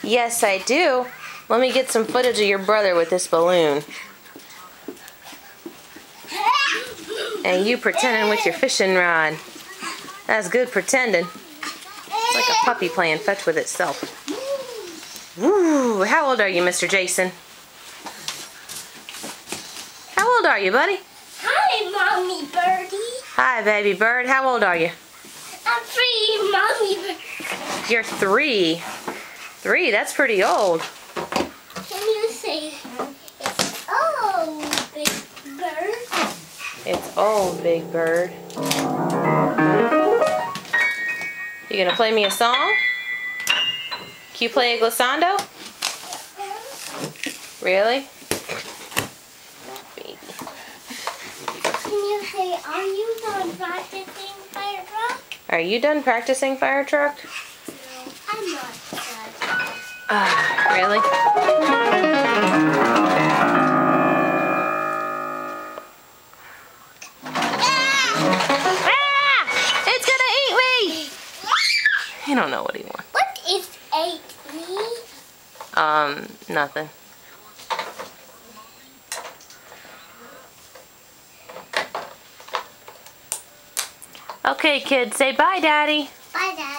Yes, I do. Let me get some footage of your brother with this balloon. And you pretending with your fishing rod. That's good pretending. It's like a puppy playing fetch with itself. Woo! How old are you, Mr. Jason? How old are you, buddy? Hi, Mommy Birdie. Hi, baby bird. How old are you? I'm 3, Mommy Bird. You're 3. 3, that's pretty old. Can you say it's old, Big Bird? It's old, Big Bird. You gonna play me a song? Can you play a glissando? Really? Baby. Can you say, are you done practicing fire truck? Are you done practicing fire truck? No, I'm not done. Really? Ah! It's gonna eat me! He don't know what he wants. What is 8E? Nothing. Okay, kids, say bye, Daddy. Bye, Dad.